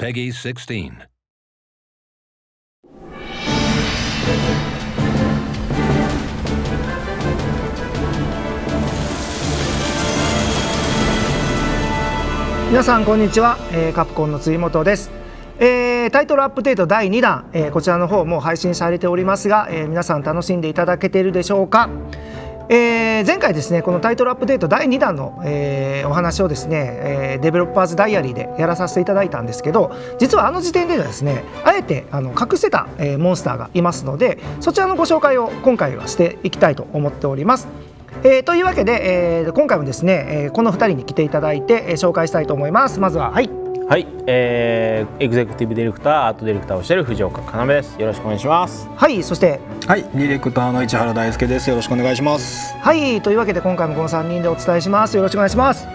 Peggy 16. 皆さんこんにちは、カプコンの辻本です。タイトルアップデート第2弾、こちらの方も配信されておりますが、皆さん楽しんでいただけているでしょうか。前回ですねこのタイトルアップデート第2弾の、お話をですね、デベロッパーズダイアリーでやらさせていただいたんですけど、実はあの時点ではですねあえて隠せた、モンスターがいますので、そちらのご紹介を今回はしていきたいと思っております。というわけで、今回もですね、この2人に来ていただいて、紹介したいと思います。まずははい、エグゼクティブディレクター、アートディレクターをしている藤岡要です。よろしくお願いします。はい、そしてはい、ディレクターの市原大輔です。よろしくお願いします。はい、というわけで今回もこの3人でお伝えします。よろしくお願いします。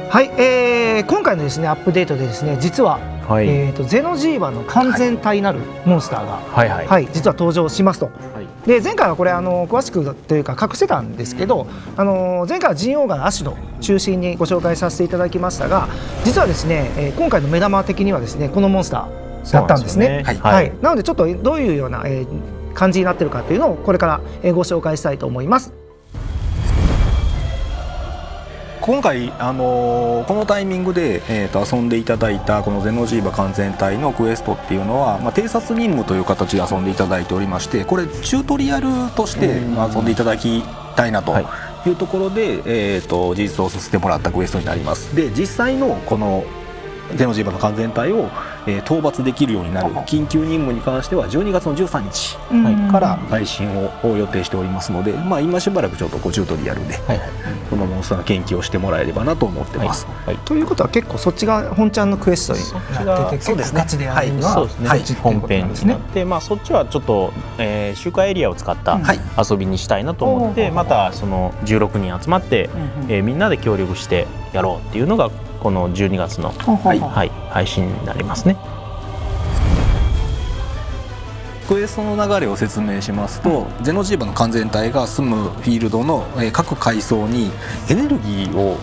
はい、今回のですねアップデートでですね、実は、はい、ゼノジーバの完全体なるモンスターが、はい実は登場しますと。で前回はこれ詳しくというか隠せたんですけど、前回はジンオーガのアシュド中心にご紹介させていただきましたが、実はですね、今回の目玉的にはですねこのモンスターだったんですね。なのでちょっとどういうような、感じになっているかというのをこれから、ご紹介したいと思います。今回、このタイミングで、遊んでいただいたこのゼノジーバ完全体のクエストっていうのは、偵察任務という形で遊んでいただいておりまして、これチュートリアルとして遊んでいただきたいなというところで、実装させてもらったクエストになります。で実際のこのゼノジーバの完全体を、討伐できるようになる緊急任務に関しては12月の13日から配信を予定しておりますので、今しばらくちょっとチュートリアルでこのモンスターの研究をしてもらえればなと思ってます。ということは結構そっちが本ちゃんのクエストになってて、結構ガチでやるのは本編になって、そっちはちょっと、周回エリアを使った遊びにしたいなと思って、またその16人集まって、みんなで協力してやろうっていうのがこの12月の、配信になりますね。クエストの流れを説明しますと、ゼノジーバの完全体が住むフィールドの各階層にエネルギーを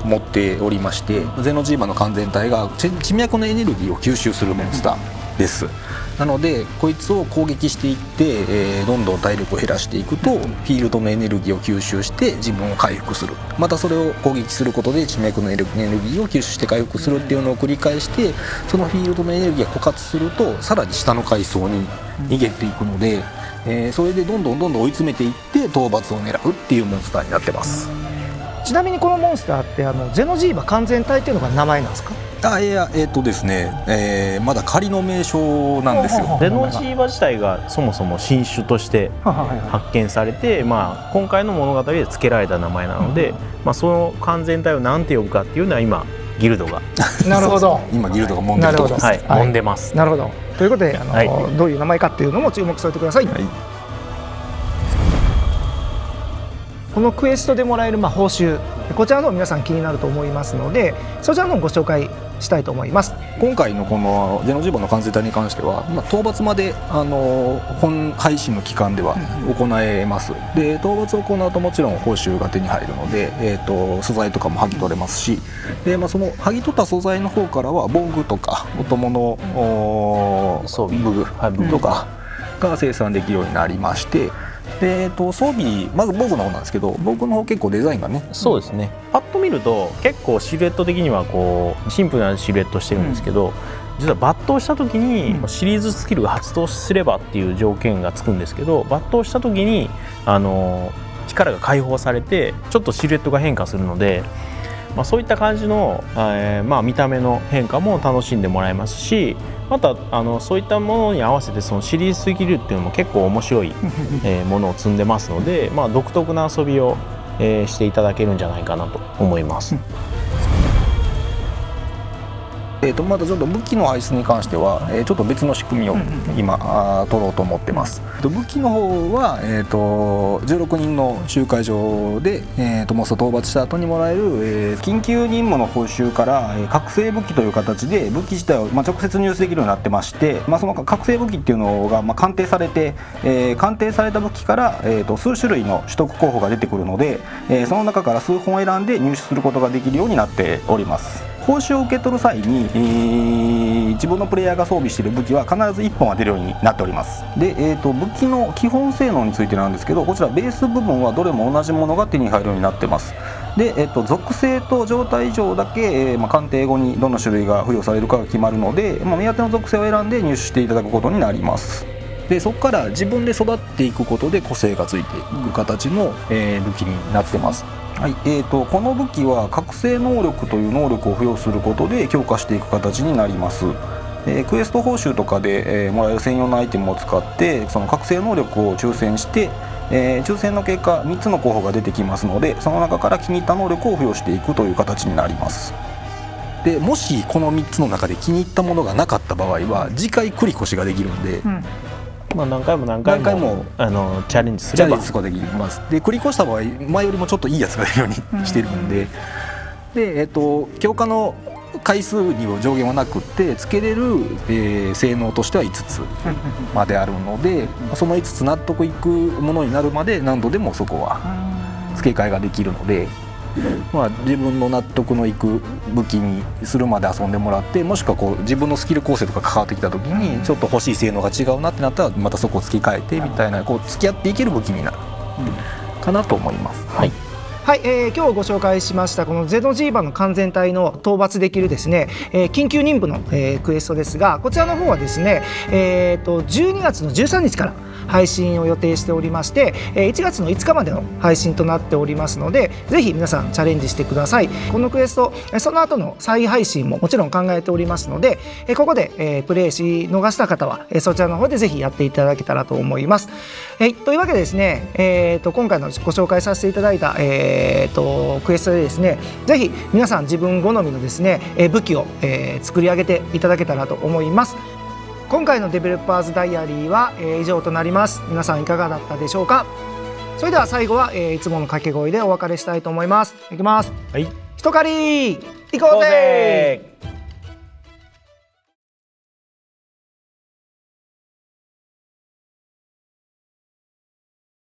持っておりまして、ゼノジーバの完全体が地脈のエネルギーを吸収するモンスターです。なのでこいつを攻撃していって、どんどん体力を減らしていくとフィールドのエネルギーを吸収して自分を回復する、またそれを攻撃することで地脈のエネルギーを吸収して回復するっていうのを繰り返して、そのフィールドのエネルギーが枯渇するとさらに下の階層に逃げていくので、それでどんどん追い詰めていって討伐を狙うっていうモンスターになってます。ちなみにこのモンスターってゼノジーバ完全体っていうのが名前なんですか？いやですね、まだ仮の名称なんですよ。ゼノジーバ自体がそもそも新種として発見されて、今回の物語で付けられた名前なので、その完全体を何て呼ぶかっていうのは今ギルドがなるほど今ギルドが揉んでるところです。揉んでます。なるほど。ということでどういう名前かっていうのも注目しておいてください。このクエストでもらえる報酬、こちらの皆さん気になると思いますので、そちらのご紹介したいと思います。今回のこのゼノジーバの完全体に関しては、討伐まで本配信の期間では行えます。で討伐を行うともちろん報酬が手に入るので、素材とかも剥ぎ取れますし、で、その剥ぎ取った素材の方からは防具とかお供の武具とかが生産できるようになりまして、で装備、まず防具の方なんですけど、防具の方結構デザインがね、そうですね、パッと見ると結構シルエット的にはこうシンプルなシルエットしてるんですけど、実は抜刀した時にシリーズスキルが発動すればっていう条件がつくんですけど、抜刀した時に力が解放されてちょっとシルエットが変化するので、そういった感じの、見た目の変化も楽しんでもらえますし、またそういったものに合わせてそのシリーズスキルっていうのも結構面白い、ものを積んでますので、独特な遊びを、していただけるんじゃないかなと思います。またちょっと武器の配出に関しては、ちょっと別の仕組みを今取ろうと思ってます。武器の方は、16人の集会場で、モンスター討伐した後にもらえる、緊急任務の報酬から、覚醒武器という形で武器自体を、直接入手できるようになってまして、その覚醒武器っていうのが、鑑定されて、鑑定された武器から、数種類の取得候補が出てくるので、その中から数本選んで入手することができるようになっております。報酬を受け取る際に、自分のプレイヤーが装備している武器は必ず1本は出るようになっております。で、武器の基本性能についてなんですけど、こちらベース部分はどれも同じものが手に入るようになってます。で、属性と状態上だけ、鑑定後にどんな種類が付与されるかが決まるので、目当ての属性を選んで入手していただくことになります。でそこから自分で育っていくことで個性がついていく形の、武器になってます。はい、この武器は覚醒能力という能力を付与することで強化していく形になります。クエスト報酬とかで、もらえる専用のアイテムを使ってその覚醒能力を抽選して、抽選の結果3つの候補が出てきますので、その中から気に入った能力を付与していくという形になります。でもしこの3つの中で気に入ったものがなかった場合は次回繰り越しができるんで、何回もチャレンジすればできます。で繰り越した場合前よりもちょっといいやつが出るようにしてるんで、強化の回数には上限はなくってつけれる、性能としては5つまであるので、その5つ納得いくものになるまで何度でもそこは付け替えができるので、自分の納得のいく武器にするまで遊んでもらって、もしくは自分のスキル構成とか関わってきた時にちょっと欲しい性能が違うなってなったらまたそこを付け替えてみたいな付き合っていける武器になるかなと思います。はいはい、今日ご紹介しましたこのゼノジーバの完全体の討伐できるですね、緊急任務の、クエストですが、こちらの方はですね、12月の13日から配信を予定しておりまして、1月の5日までの配信となっておりますので、ぜひ皆さんチャレンジしてください。このクエストその後の再配信ももちろん考えておりますので、ここで、プレイし逃した方は、そちらの方でぜひやっていただけたらと思います。というわけでですね、今回のご紹介させていただいた、クエストでですね、ぜひ皆さん自分好みのですね、武器を、作り上げていただけたらと思います。今回のデベロッパーズダイアリーは、以上となります。皆さんいかがだったでしょうか。それでは最後は、いつもの掛け声でお別れしたいと思います。いきます。はい。ひとかり行こうぜ。